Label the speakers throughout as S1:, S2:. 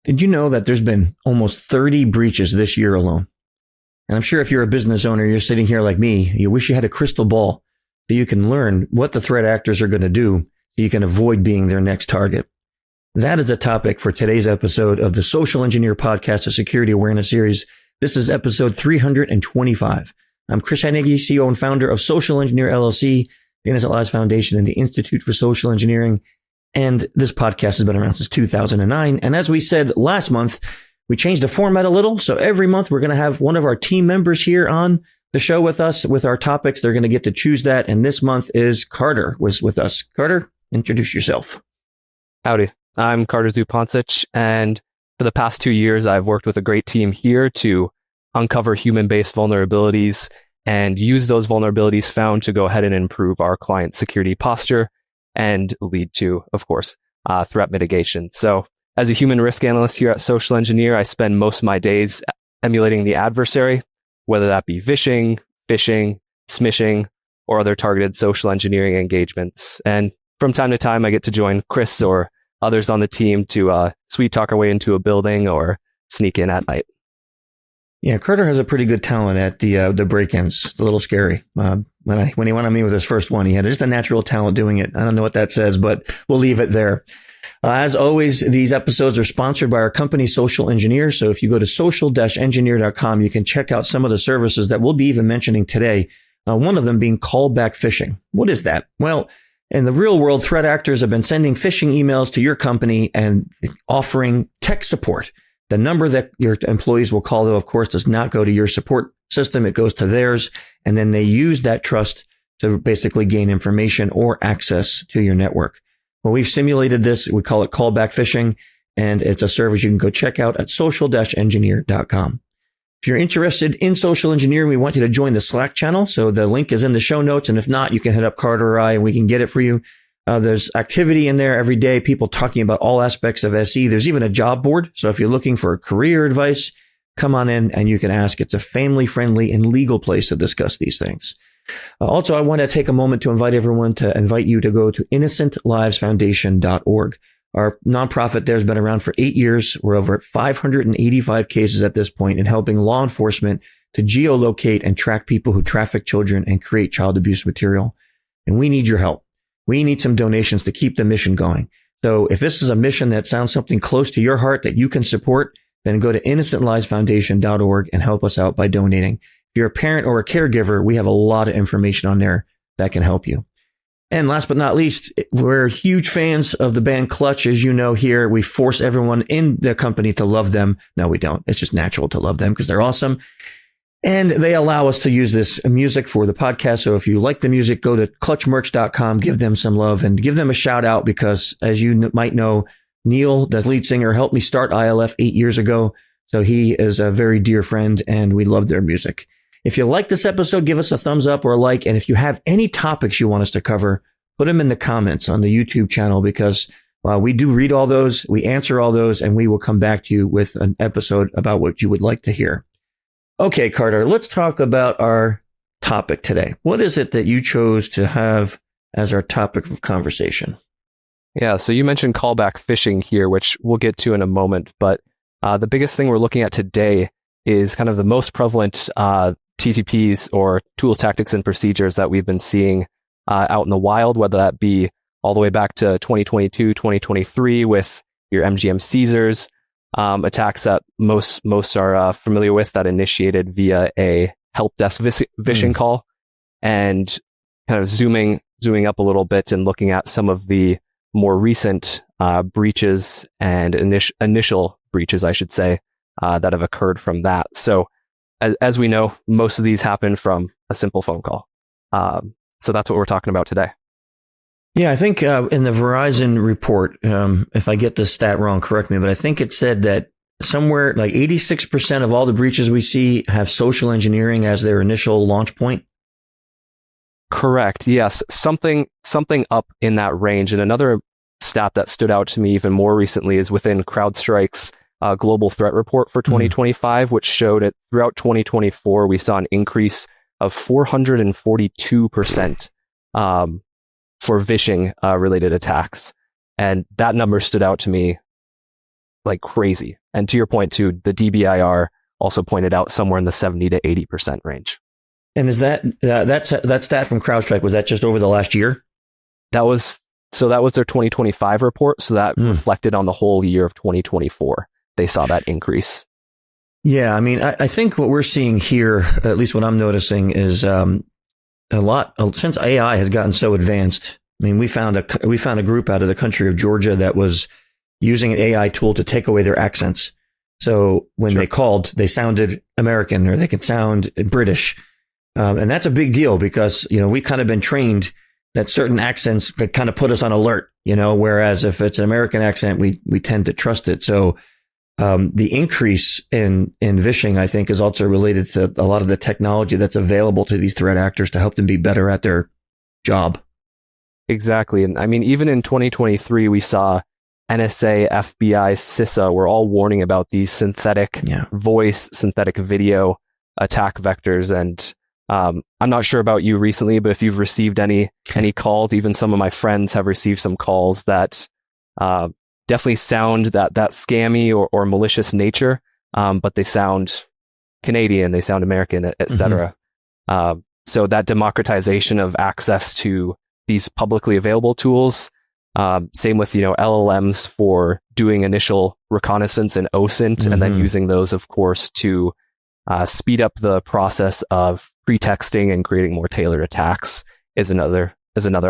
S1: Did you know that there's been almost 30 breaches this year alone? And I'm sure if you're a business owner, you're sitting here like me, you wish you had a crystal ball so you can learn what the threat actors are going to do so you can avoid being their next target. That is a topic for today's episode of the Social Engineer Podcast, a security awareness series. This is episode 325. I'm Chris Hanege, CEO and founder of Social Engineer LLC, the Innocent Lives Foundation, and the Institute for Social Engineering. And this podcast has been around since 2009. And as we said last month, we changed the format a little. So every month we're going to have one of our team members here on the show with us with our topics. They're going to get to choose that. And this month is Carter was with us. Carter, introduce yourself.
S2: Howdy. I'm Carter Zupancich. And for the past 2 years, I've worked with a great team here to uncover human-based vulnerabilities and use those vulnerabilities found to go ahead and improve our client security posture and lead to, of course, threat mitigation. So as a human risk analyst here at Social Engineer, I spend most of my days emulating the adversary, whether that be vishing, phishing, smishing, or other targeted social engineering engagements. And from time to time, I get to join Chris or others on the team to sweet talk our way into a building or sneak in at night.
S1: Yeah, Carter has a pretty good talent at the break-ins. It's a little scary. When he went on me with his first one, he had just a natural talent doing it. I don't know what that says, but we'll leave it there. As always, these episodes are sponsored by our company, Social Engineer. So if you go to social-engineer.com, you can check out some of the services that we'll be even mentioning today. One of them being Callback Phishing. What is that? Well, in the real world, threat actors have been sending phishing emails to your company and offering tech support. The number that your employees will call, though, of course, does not go to your support system. It goes to theirs. And then they use that trust to basically gain information or access to your network. Well, we've simulated this. We call it Callback Phishing, and it's a service you can go check out at social-engineer.com. If you're interested in Social Engineering, we want you to join the Slack channel. So the link is in the show notes. And if not, you can hit up Carter or I and we can get it for you. There's activity in there every day, people talking about all aspects of SE. There's even a job board. So if you're looking for career advice, come on in and you can ask. It's a family-friendly and legal place to discuss these things. Also, I want to take a moment to invite you to go to innocentlivesfoundation.org. Our nonprofit there has been around for 8 years. We're over at 585 cases at this point in helping law enforcement to geolocate and track people who traffic children and create child abuse material. And we need your help. We need some donations to keep the mission going. So if this is a mission that sounds something close to your heart that you can support, then go to innocentlivesfoundation.org and help us out by donating. If you're a parent or a caregiver, we have a lot of information on there that can help you. And last but not least, we're huge fans of the band Clutch. As you know here, we force everyone in the company to love them. No, we don't. It's just natural to love them because they're awesome. And they allow us to use this music for the podcast. So if you like the music, go to clutchmerch.com, give them some love and give them a shout out because as you might know, Neil, the lead singer, helped me start ILF 8 years ago. So he is a very dear friend and we love their music. If you like this episode, give us a thumbs up or a like. And if you have any topics you want us to cover, put them in the comments on the YouTube channel because we do read all those, we answer all those, and we will come back to you with an episode about what you would like to hear. Okay, Carter, let's talk about our topic today. What is it that you chose to have as our topic of conversation?
S2: Yeah, so you mentioned callback phishing here, which we'll get to in a moment. But the biggest thing we're looking at today is kind of the most prevalent TTPs or tools, tactics, and procedures that we've been seeing out in the wild, whether that be all the way back to 2022, 2023 with your MGM Caesars, attacks that most are familiar with that initiated via a help desk vishing call, and kind of zooming up a little bit and looking at some of the more recent breaches and initial breaches, I should say, that have occurred from that. So as we know, most of these happen from a simple phone call. So that's what we're talking about today.
S1: Yeah, I think in the Verizon report, if I get this stat wrong, correct me, but I think it said that somewhere like 86% of all the breaches we see have social engineering as their initial launch point.
S2: Correct. Yes. Something up in that range. And another stat that stood out to me even more recently is within CrowdStrike's global threat report for 2025, which showed it throughout 2024, we saw an increase of 442% for vishing related attacks. And that number stood out to me like crazy. And to your point too, the DBIR also pointed out somewhere in the 70 to 80% range.
S1: And is that stat from CrowdStrike, was that just over the last year?
S2: That was their 2025 report. So that reflected on the whole year of 2024. They saw that increase.
S1: Yeah, I mean, I think what we're seeing here, at least what I'm noticing, is a lot since AI has gotten so advanced. I mean, we found a group out of the country of Georgia that was using an AI tool to take away their accents. So when they called, they sounded American or they could sound British, and that's a big deal because we've kind of been trained that certain accents could kind of put us on alert. Whereas if it's an American accent, we tend to trust it. So the increase in vishing, I think, is also related to a lot of the technology that's available to these threat actors to help them be better at their job.
S2: Exactly. And I mean, even in 2023, we saw NSA, FBI, CISA were all warning about these synthetic voice, synthetic video attack vectors. And I'm not sure about you recently, but if you've received any calls, even some of my friends have received some calls that definitely sound that scammy or malicious nature, but they sound Canadian, they sound American, et cetera. So that democratization of access to these publicly available tools, same with LLMs for doing initial reconnaissance and OSINT, and then using those, of course, to speed up the process of pretexting and creating more tailored attacks is another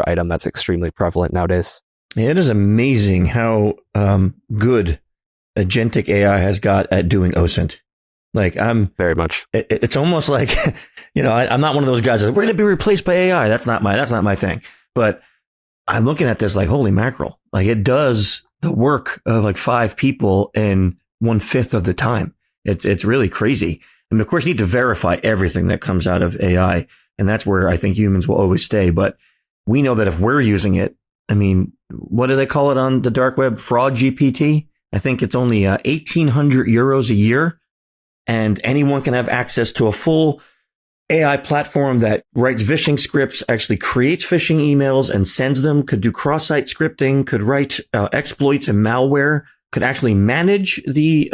S2: item that's extremely prevalent nowadays.
S1: It is amazing how good agentic AI has got at doing OSINT. Like
S2: very much.
S1: It's almost like I'm not one of those guys that we're going to be replaced by AI. That's not my thing. But I'm looking at this like, holy mackerel! Like it does the work of like 5 people in 1/5 of the time. It's really crazy. And of course, you need to verify everything that comes out of AI, and that's where I think humans will always stay. But we know that if we're using it, I mean, what do they call it on the dark web? Fraud GPT. I think it's only 1,800 euros a year, and anyone can have access to a full AI platform that writes vishing scripts, actually creates phishing emails and sends them, could do cross-site scripting, could write exploits and malware, could actually manage the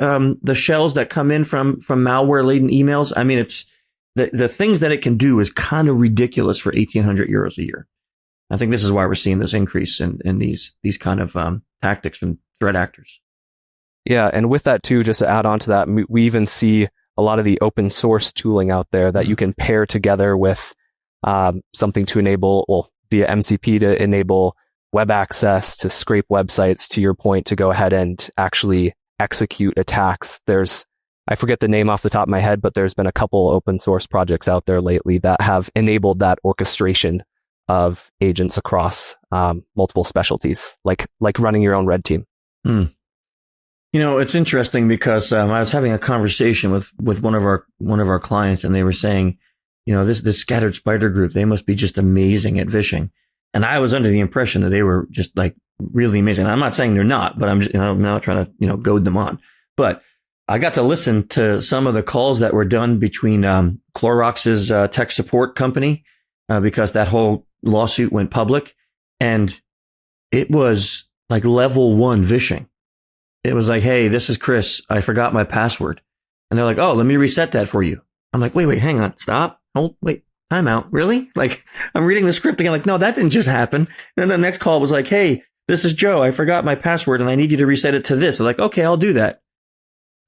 S1: shells that come in from malware-laden emails. I mean, it's the things that it can do is kind of ridiculous for 1,800 euros a year. I think this is why we're seeing this increase in these kind of tactics from threat actors.
S2: Yeah, and with that too, just to add on to that, we even see a lot of the open source tooling out there that you can pair together with something to enable, via MCP to enable web access, to scrape websites, to your point, to go ahead and actually execute attacks. I forget the name off the top of my head, but there's been a couple open source projects out there lately that have enabled that orchestration of agents across multiple specialties, like running your own red team.
S1: It's interesting because I was having a conversation with one of our clients, and they were saying, this scattered spider group, they must be just amazing at vishing. And I was under the impression that they were just like really amazing. I'm not saying they're not, but I'm not trying to goad them on. But I got to listen to some of the calls that were done between Clorox's tech support company because that whole lawsuit went public, and it was like level 1 vishing. It was like, hey, this is Chris. I forgot my password. And they're like, oh, let me reset that for you. I'm like, wait, hang on. Stop. Hold, wait, time out. Really? Like, I'm reading the script again. Like, no, that didn't just happen. And then the next call was like, hey, this is Joe. I forgot my password and I need you to reset it to this. They're like, okay, I'll do that.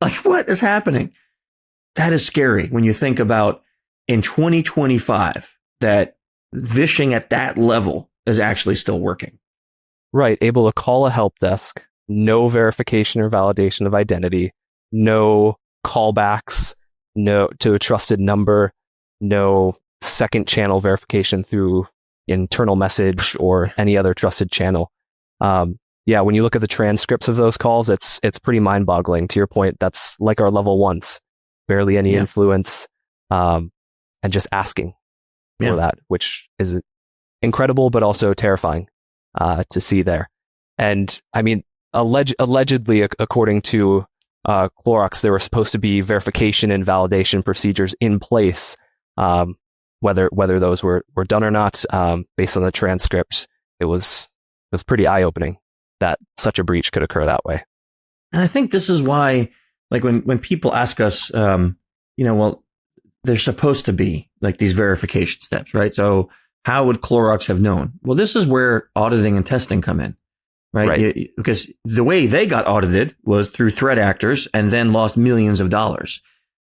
S1: Like, what is happening? That is scary when you think about in 2025 that vishing at that level is actually still working.
S2: Right. Able to call a help desk. No verification or validation of identity, no callbacks, no to a trusted number, no second channel verification through internal message or any other trusted channel. When you look at the transcripts of those calls, it's pretty mind-boggling. To your point, that's like our level 1s, barely any influence, and just asking for that, which is incredible, but also terrifying to see there. And I mean, allegedly, according to Clorox, there were supposed to be verification and validation procedures in place. Whether those were done or not, based on the transcript, it was pretty eye-opening that such a breach could occur that way.
S1: And I think this is why, like when people ask us, well, there's supposed to be like these verification steps, right? So how would Clorox have known? Well, this is where auditing and testing come in, right? Because the way they got audited was through threat actors and then lost millions of dollars.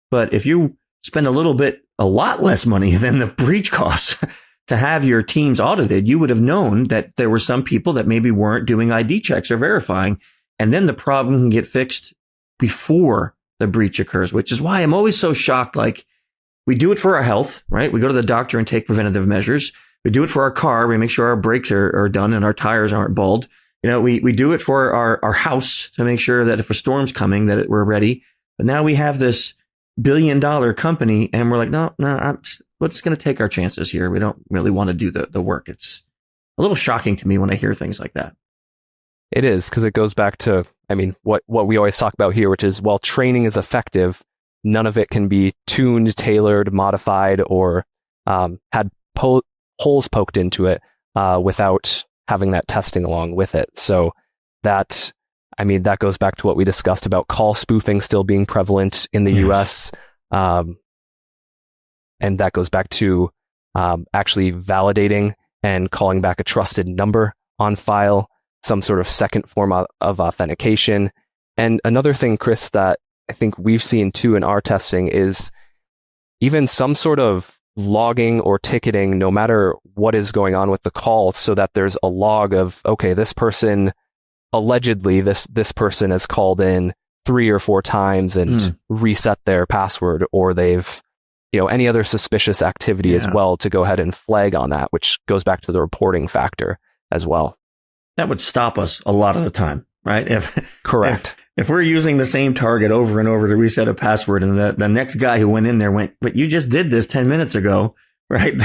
S1: But if you spend a lot less money than the breach costs to have your teams audited, you would have known that there were some people that maybe weren't doing ID checks or verifying. And then the problem can get fixed before the breach occurs, which is why I'm always so shocked. Like, we do it for our health, right? We go to the doctor and take preventative measures. We do it for our car. We make sure our brakes are done and our tires aren't bald. We do it for our house to make sure that if a storm's coming, that we're ready. But now we have this billion-dollar company and we're like, no, we're just going to take our chances here. We don't really want to do the work. It's a little shocking to me when I hear things like that.
S2: It is, because it goes back to, what we always talk about here, which is, while training is effective, none of it can be tuned, tailored, modified, or had holes poked into it without having that testing along with it. So that goes back to what we discussed about call spoofing still being prevalent in the US. And that goes back to actually validating and calling back a trusted number on file, some sort of second form of authentication. And another thing, Chris, that I think we've seen too in our testing is even some sort of logging or ticketing, no matter what is going on with the call, so that there's a log of, okay, this person, allegedly this person has called in 3 or 4 times and reset their password, or they've, any other suspicious activity as well, to go ahead and flag on that, which goes back to the reporting factor as well.
S1: That would stop us a lot of the time, right?
S2: Correct.
S1: If we're using the same target over and over to reset a password, and the next guy who went in there went, but you just did this 10 minutes ago, right?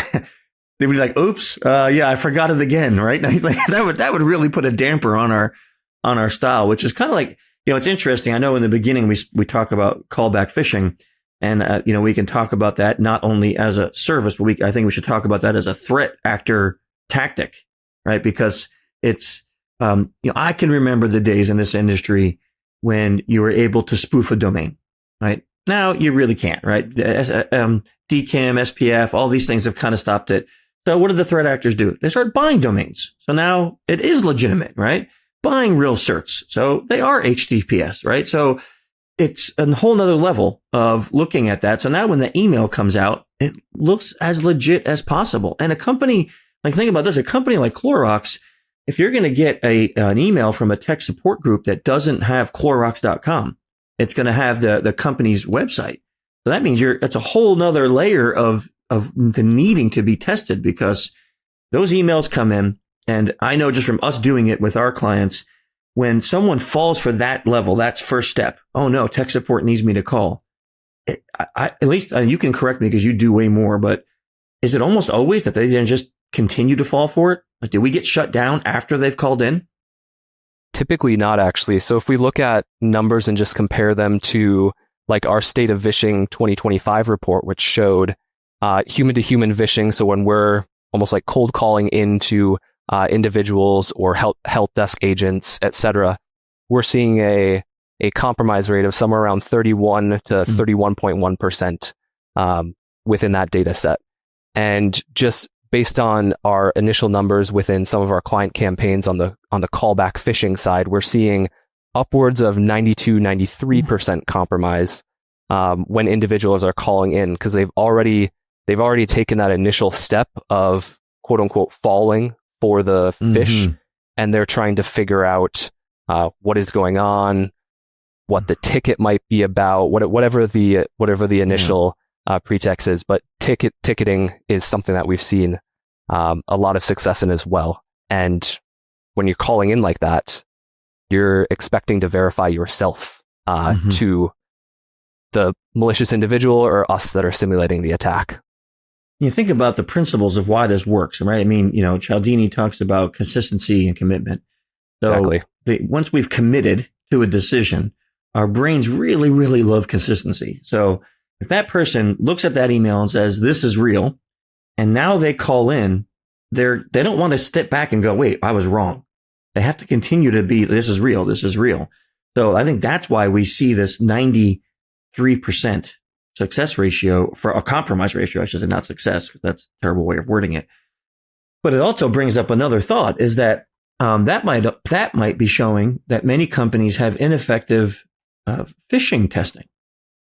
S1: They'd be like, oops, I forgot it again, right? that would really put a damper on our style, which is kind of like, it's interesting. I know in the beginning we talk about callback phishing, and we can talk about that not only as a service, but I think we should talk about that as a threat actor tactic, right? Because it's I can remember the days in this industry when you were able to spoof a domain, right? Now you really can't, right? DKIM, SPF, all these things have kind of stopped it. So what do the threat actors do? They start buying domains. So now it is legitimate, right? Buying real certs. So they are HTTPS, right? So it's a whole nother level of looking at that. So now when the email comes out, it looks as legit as possible. And a company, think about this, a company like Clorox, if you're going to get an email from a tech support group that doesn't have Clorox.com, it's going to have the company's website. So that means it's a whole nother layer of the needing to be tested, because those emails come in. And I know just from us doing it with our clients, when someone falls for that level, that's first step. Oh no, tech support needs me to call. At least you can correct me because you do way more, but is it almost always that they then just continue to fall for it? Like, do we get shut down after they've called in?
S2: Typically not, actually. So if we look at numbers and just compare them to like our State of Vishing 2025 report, which showed human-to-human vishing, so when we're almost like cold calling into individuals or help desk agents, etc., we're seeing a compromise rate of somewhere around 31 to 31.1% within that data set. And just based on our initial numbers within some of our client campaigns on the callback phishing side, we're seeing upwards of 92, 93% compromise when individuals are calling in, because they've already taken that initial step of quote unquote falling for the fish, and they're trying to figure out what is going on, what the ticket might be about, whatever the initial pretext is. But ticketing is something that we've seen a lot of success in as well. And when you're calling in like that, you're expecting to verify yourself to the malicious individual or us that are simulating the attack.
S1: You think about the principles of why this works, right? I mean, Cialdini talks about consistency and commitment. So
S2: exactly.
S1: Once we've committed to a decision, our brains really, really love consistency. So if that person looks at that email and says, this is real, and now they call in, they don't want to step back and go, wait, I was wrong. They have to continue to be, this is real, this is real. So I think that's why we see this 93% success ratio for a compromise ratio. I should say not success, because that's a terrible way of wording it. But it also brings up another thought, is that that might be showing that many companies have ineffective phishing testing.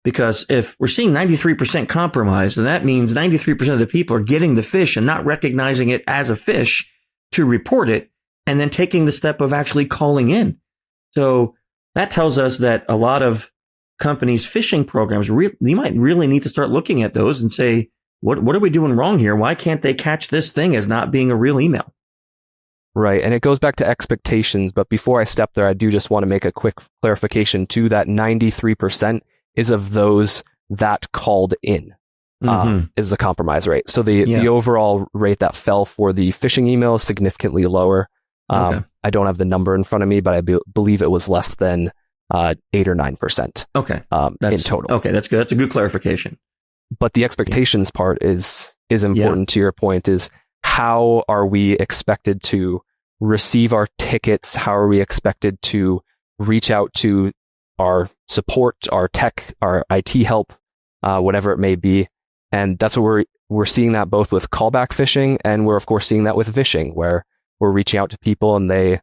S1: Because if we're seeing 93% compromise, then that means 93% of the people are getting the phish and not recognizing it as a phish to report it, and then taking the step of actually calling in. So that tells us that a lot of companies' phishing programs, you might really need to start looking at those and say, what are we doing wrong here? Why can't they catch this thing as not being a real email?
S2: Right. And it goes back to expectations. But before I step there, I do just want to make a quick clarification too, that 93% is of those that called in, is the compromise rate. So the overall rate that fell for the phishing email is significantly lower. Okay. I don't have the number in front of me, but I believe it was less than 8 or 9%.
S1: Okay.
S2: In total.
S1: Okay, that's good. That's a good clarification.
S2: But the expectations part is important to your point, is how are we expected to receive our tickets? How are we expected to reach out to our support, our tech, our IT help, whatever it may be? And that's what we're seeing that both with callback phishing, and we're of course seeing that with vishing, where we're reaching out to people and they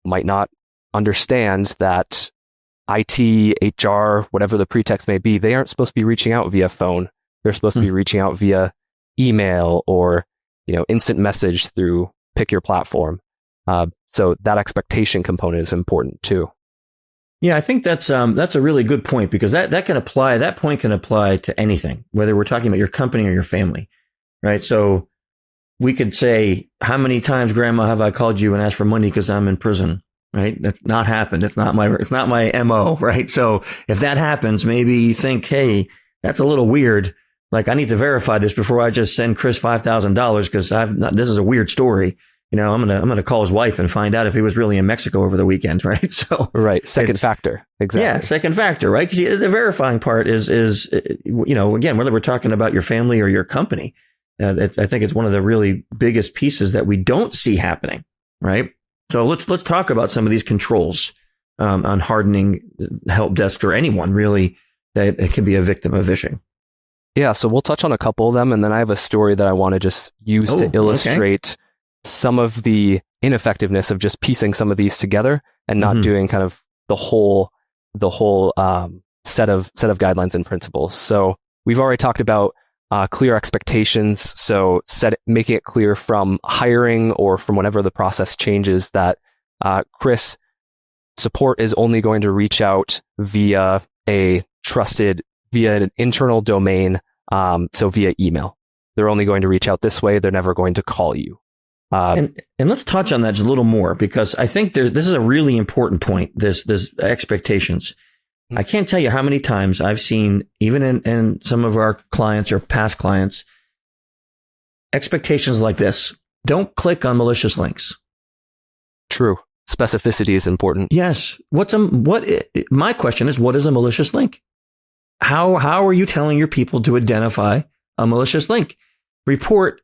S2: might not understand that IT, HR, whatever the pretext may be, they aren't supposed to be reaching out via phone. They're supposed to be reaching out via email or, instant message through pick your platform. So that expectation component is important too.
S1: Yeah, I think that's a really good point, because that point can apply to anything, whether we're talking about your company or your family, right? So we could say, how many times, Grandma, have I called you and asked for money because I'm in prison? Right? That's not happened. It's not my MO, right? So if that happens, maybe you think, hey, that's a little weird. Like, I need to verify this before I just send Chris $5,000, because this is a weird story. I'm gonna call his wife and find out if he was really in Mexico over the weekend, right? So
S2: right, second factor, exactly.
S1: Yeah, second factor, right? Because the verifying part is again, whether we're talking about your family or your company, I think it's one of the really biggest pieces that we don't see happening, right? So let's talk about some of these controls on hardening help desk, or anyone really that it can be a victim of vishing.
S2: Yeah, so we'll touch on a couple of them, and then I have a story that I want to just use to illustrate some of the ineffectiveness of just piecing some of these together and not doing kind of the whole set of guidelines and principles. So we've already talked about clear expectations. So making it clear from hiring or from whenever the process changes that Chris, support is only going to reach out via an internal domain, so via email. They're only going to reach out this way. They're never going to call you. And
S1: let's touch on that just a little more, because I think this is a really important point, this expectations. I can't tell you how many times I've seen, even in some of our clients or past clients, expectations like this. Don't click on malicious links.
S2: True. Specificity is important.
S1: Yes. My question is, what is a malicious link? How are you telling your people to identify a malicious link? Report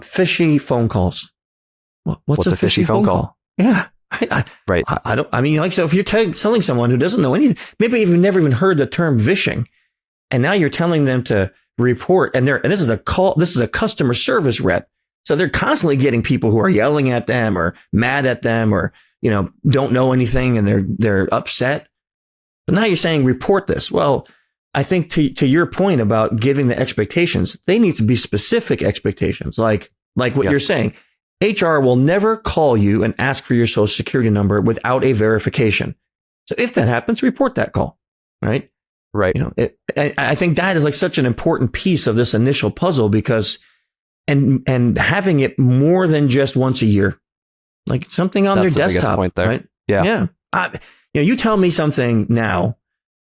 S1: fishy phone calls. What's a fishy phone call? Yeah.
S2: Right.
S1: So if you're telling someone who doesn't know anything, maybe you've never even heard the term vishing, and now you're telling them to report, and this is a customer service rep. So they're constantly getting people who are yelling at them or mad at them, or, don't know anything, and they're upset. But now you're saying report this. Well, I think to your point about giving the expectations, they need to be specific expectations, like what you're saying. HR will never call you and ask for your social security number without a verification. So if that happens, report that call, right?
S2: Right.
S1: I think that is like such an important piece of this initial puzzle, because, and having it more than just once a year, like something on their desktop, point there. Right?
S2: Yeah.
S1: Yeah. You tell me something now,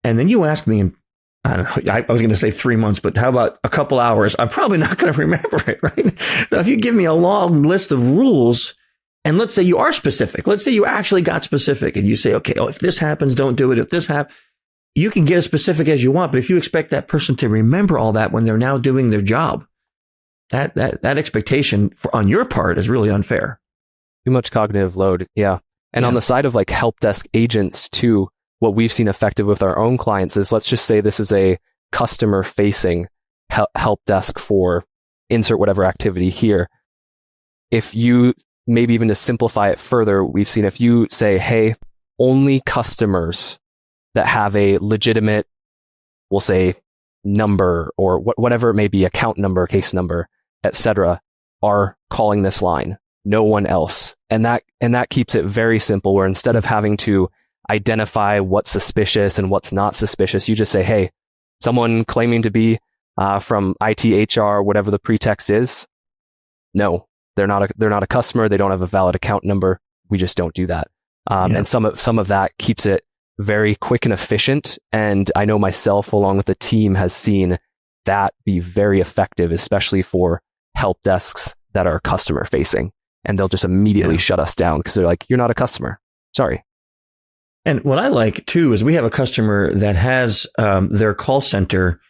S1: and then you ask me in, I don't know, I was going to say 3 months, but how about a couple hours? I'm probably not going to remember it, right? Now, if you give me a long list of rules, and let's say you are specific, let's say you actually got specific, and you say, okay, if this happens, don't do it. If this happens, you can get as specific as you want. But if you expect that person to remember all that when they're now doing their job, that expectation on your part is really unfair.
S2: Too much cognitive load. Yeah. And on the side of like help desk agents too, what we've seen effective with our own clients is, let's just say this is a customer facing help desk for insert whatever activity here. If you, maybe even to simplify it further, we've seen if you say, hey, only customers that have a legitimate, we'll say, number or whatever it may be, account number, case number, etc., are calling this line, no one else. And that keeps it very simple, where instead of having to identify what's suspicious and what's not suspicious, you just say, hey, someone claiming to be from IT, HR, whatever the pretext is, no, they're not a customer. They don't have a valid account number. We just don't do that. And some of that keeps it very quick and efficient. And I know myself, along with the team, has seen that be very effective, especially for help desks that are customer facing. And they'll just immediately shut us down because they're like, you're not a customer. Sorry.
S1: And what I like too is we have a customer that has their call center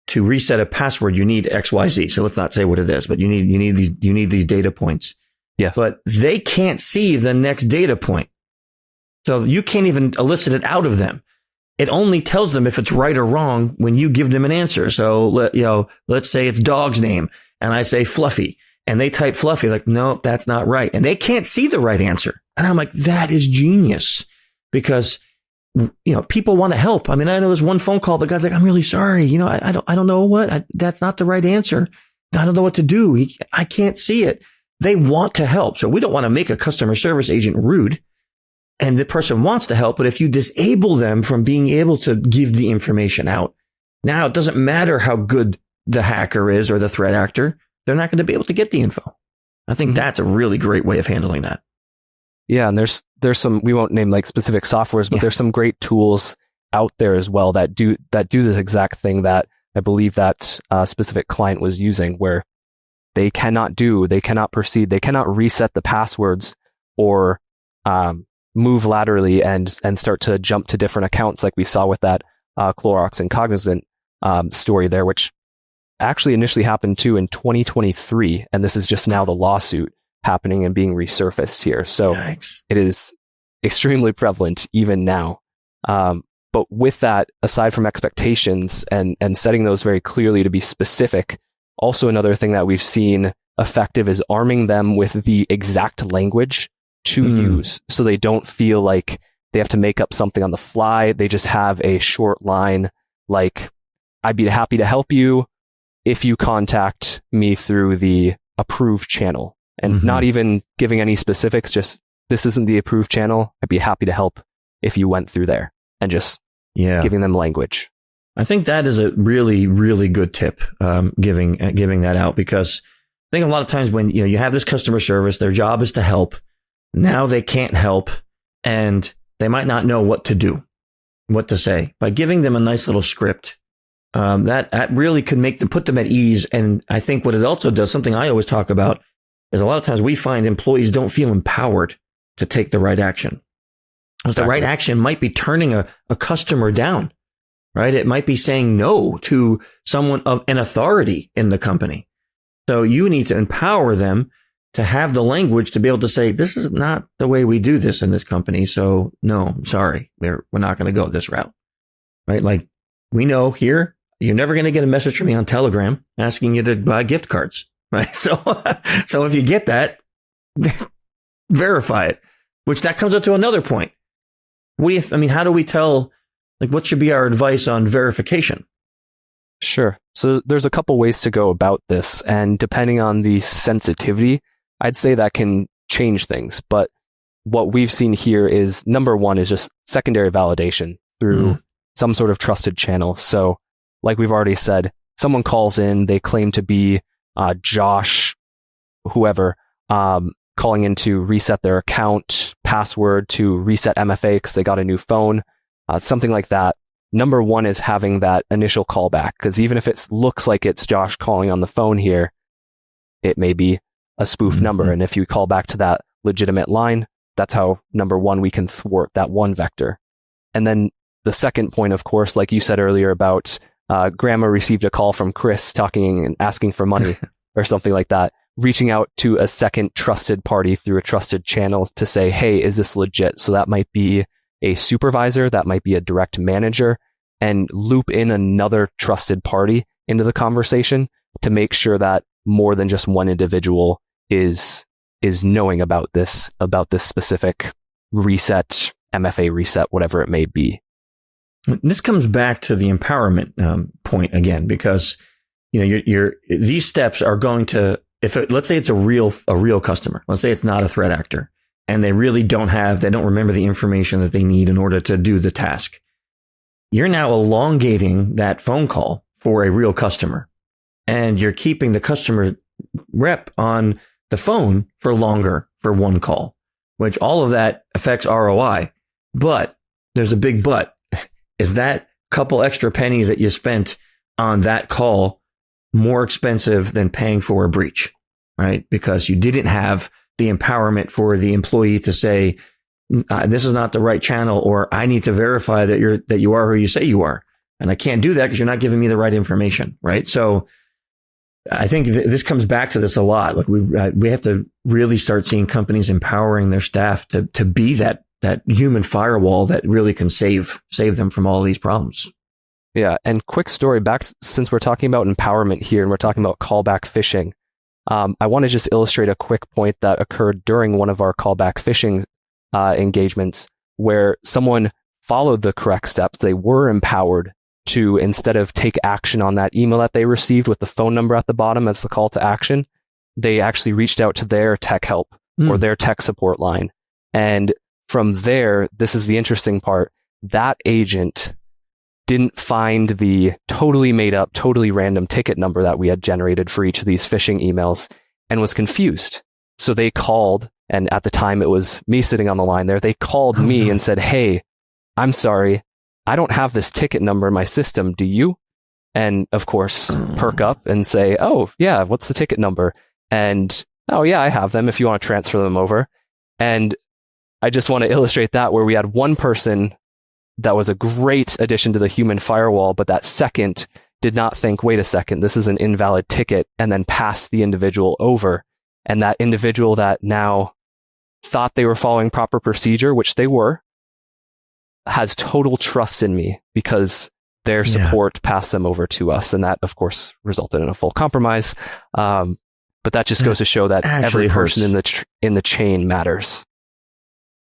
S1: to reset a password. You need XYZ. So let's not say what it is, but you need these data points.
S2: Yes.
S1: But they can't see the next data point. So you can't even elicit it out of them. It only tells them if it's right or wrong when you give them an answer. So let's say it's dog's name and I say Fluffy and they type Fluffy, like, no, that's not right. And they can't see the right answer. And I'm like, that is genius, because people want to help. I mean, I know there's one phone call. The guy's like, I'm really sorry. I don't know what, that's not the right answer. I don't know what to do. I can't see it. They want to help. So we don't want to make a customer service agent rude. And the person wants to help, but if you disable them from being able to give the information out, now it doesn't matter how good the hacker is or the threat actor, they're not going to be able to get the info. I think that's a really great way of handling that.
S2: Yeah, and there's some, we won't name like specific softwares, but there's some great tools out there as well that do this exact thing that I believe that specific client was using, where they cannot proceed, they cannot reset the passwords or move laterally and start to jump to different accounts, like we saw with that Clorox and Cognizant story there, which actually initially happened too in 2023, and this is just now the lawsuit happening and being resurfaced here. So
S1: Yikes.
S2: It is extremely prevalent even now. But with that, aside from expectations and setting those very clearly to be specific, also another thing that we've seen effective is arming them with the exact language to use, so they don't feel like they have to make up something on the fly. They just have a short line like, I'd be happy to help you if you contact me through the approved channel, and not even giving any specifics, just, this isn't the approved channel. I'd be happy to help if you went through there, and just giving them language.
S1: I think that is a really, really good tip, giving that out, because I think a lot of times when you have this customer service, their job is to help. Now they can't help, and they might not know what to do, what to say. By giving them a nice little script, that really could put them at ease. And I think what it also does, something I always talk about, is a lot of times we find employees don't feel empowered to take the right action. Exactly. The right action might be turning a customer down, right? It might be saying no to someone of an authority in the company. So you need to empower them to have the language to be able to say, this is not the way we do this in this company. So no, I'm sorry, we're not going to go this route, right? Like, we know here, you're never going to get a message from me on Telegram asking you to buy gift cards, right? So if you get that, verify it, which that comes up to another point. How do we tell, like, what should be our advice on verification?
S2: Sure. So there's a couple ways to go about this, and depending on the sensitivity, I'd say that can change things. But what we've seen here is, number one is just secondary validation through some sort of trusted channel. So like we've already said, someone calls in, they claim to be Josh, whoever, calling in to reset their account password, to reset MFA because they got a new phone, something like that. Number one is having that initial callback, because even if it looks like it's Josh calling on the phone here, it may be a spoof number. And if you call back to that legitimate line, that's how, number one, we can thwart that one vector. And then the second point, of course, like you said earlier about grandma received a call from Chris talking and asking for money or something like that, reaching out to a second trusted party through a trusted channel to say, hey, is this legit? So that might be a supervisor, that might be a direct manager, and loop in another trusted party into the conversation to make sure that more than just one individual is knowing about this specific reset, MFA reset, whatever it may be.
S1: This comes back to the empowerment point again, because these steps are going to, let's say it's a real customer, let's say it's not a threat actor, and they really don't remember the information that they need in order to do the task. You're now elongating that phone call for a real customer, and you're keeping the customer rep on the phone for longer for one call, which all of that affects ROI. But there's a big but. Is that couple extra pennies that you spent on that call more expensive than paying for a breach, right? Because you didn't have the empowerment for the employee to say, this is not the right channel, or I need to verify that you are who you say you are. And I can't do that because you're not giving me the right information, right? So I think this comes back to this a lot. Like we have to really start seeing companies empowering their staff to be that human firewall that really can save them from all these problems.
S2: Yeah. And quick story back, since we're talking about empowerment here and we're talking about callback phishing, I want to just illustrate a quick point that occurred during one of our callback phishing engagements, where someone followed the correct steps. They were empowered to, instead of take action on that email that they received with the phone number at the bottom as the call to action, they actually reached out to their tech help or their tech support line. And from there, this is the interesting part, that agent didn't find the totally made up, totally random ticket number that we had generated for each of these phishing emails and was confused. So they called, and at the time it was me sitting on the line there, they called me and said, "Hey, I'm sorry, I don't have this ticket number in my system. Do you?" And of course, perk up and say, "Oh, yeah, what's the ticket number?" And, "Oh, yeah, I have them if you want to transfer them over." And I just want to illustrate that, where we had one person that was a great addition to the human firewall, but that second did not think, wait a second, this is an invalid ticket, and then passed the individual over. And that individual that now thought they were following proper procedure, which they were, has total trust in me because their support passed them over to us. And that, of course, resulted in a full compromise. But that just goes to show that every person in the chain matters.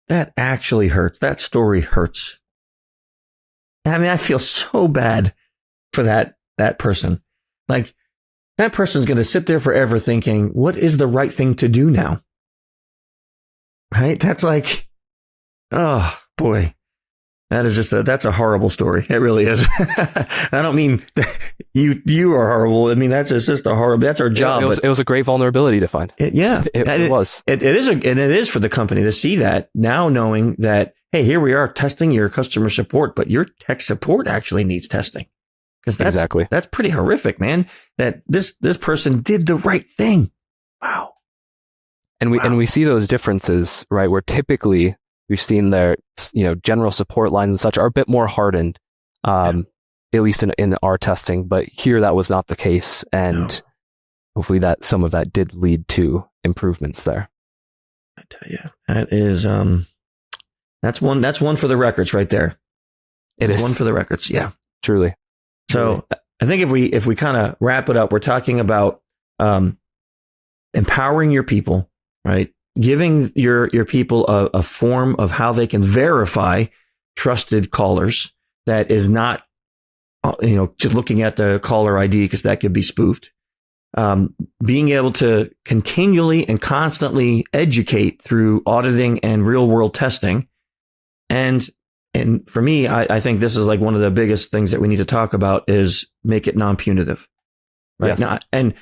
S1: That actually hurts. That story hurts. I mean, I feel so bad for that person. Like, that person's going to sit there forever thinking, what is the right thing to do now? Right? That's like, oh boy, that's a horrible story. It really is. I don't mean you are horrible. I mean, that's a horrible, that's our job.
S2: It was a great vulnerability to find.
S1: It was.
S2: It
S1: is for the company to see that now, knowing that, hey, here we are testing your customer support, but your tech support actually needs testing. Because that's pretty horrific, man. That this person did the right thing. Wow.
S2: And we see those differences, right? Where typically we've seen their general support lines and such are a bit more hardened, at least in our testing. But here that was not the case, and hopefully that some of that did lead to improvements there.
S1: I tell you, that is that's one for the records right there.
S2: It is
S1: one for the records. Yeah,
S2: truly.
S1: So I think if we kind of wrap it up, we're talking about empowering your people, right? Giving your people a form of how they can verify trusted callers that is not, just looking at the caller ID because that could be spoofed. Being able to continually and constantly educate through auditing and real world testing. And for me, I think this is like one of the biggest things that we need to talk about is make it non-punitive. Right.
S2: Yes.
S1: Now, and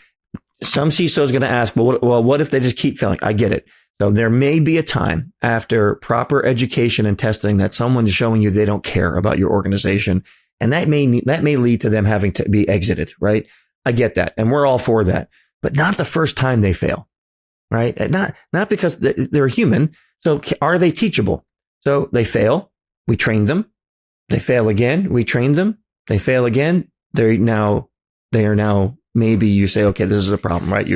S1: some CISO is going to ask, well, what if they just keep failing? I get it. So there may be a time after proper education and testing that someone's showing you they don't care about your organization. And that may lead to them having to be exited. Right. I get that. And we're all for that, but not the first time they fail. Right. Not because they're human. So are they teachable? So they fail. We trained them. They fail again. We trained them. They fail again. They are now, maybe you say, okay, this is a problem, right?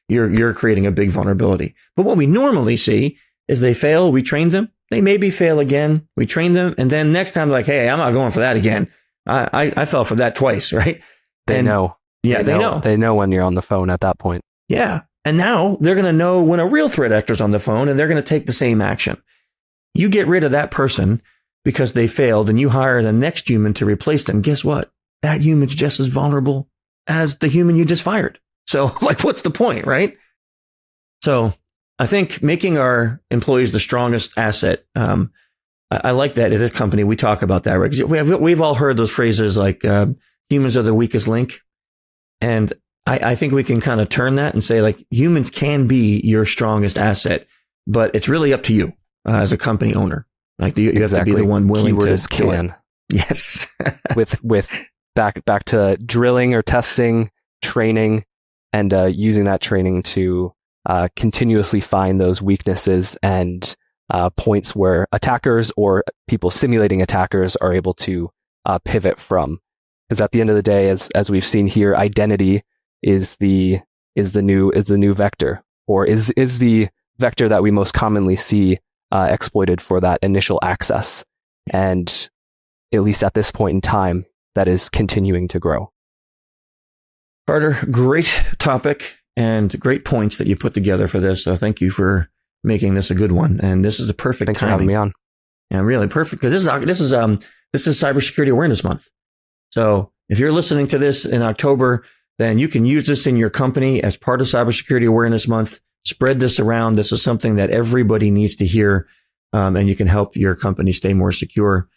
S1: You're creating a big vulnerability. But what we normally see is they fail. We trained them. they maybe fail again. We train them. And then next time, like, hey, I'm not going for that again. I fell for that twice, right?
S2: They know.
S1: Yeah, they know.
S2: They know when you're on the phone at that point.
S1: Yeah. And now they're going to know when a real threat actor's on the phone, and they're going to take the same action. You get rid of that person because they failed, and you hire the next human to replace them. Guess what? That human's just as vulnerable as the human you just fired. So, like, what's the point, right? So I think making our employees the strongest asset, I like that at this company. We talk about that, right? 'Cause we've all heard those phrases like humans are the weakest link. And I think we can kind of turn that and say, like, humans can be your strongest asset, but it's really up to you as a company owner. Like, you have to be the one willing
S2: Keyword
S1: to
S2: is
S1: do
S2: can.
S1: it. Yes.
S2: with back to drilling or testing, training, and using that training to continuously find those weaknesses and points where attackers or people simulating attackers are able to pivot from. Because at the end of the day, as we've seen here, identity is the new vector, or is the vector that we most commonly see exploited for that initial access. And at least at this point in time, that is continuing to grow.
S1: Carter, great topic and great points that you put together for this. So thank you for making this a good one. And this is a perfect
S2: Thanks
S1: timing.
S2: for having me on.
S1: Yeah, really perfect. Because this is Cybersecurity Awareness Month. So if you're listening to this in October, then you can use this in your company as part of Cybersecurity Awareness Month. Spread this around. This is something that everybody needs to hear, and you can help your company stay more secure.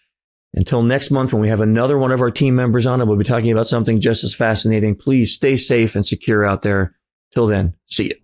S1: Until next month, when we have another one of our team members on, and we'll be talking about something just as fascinating. Please stay safe and secure out there. Till then, see you.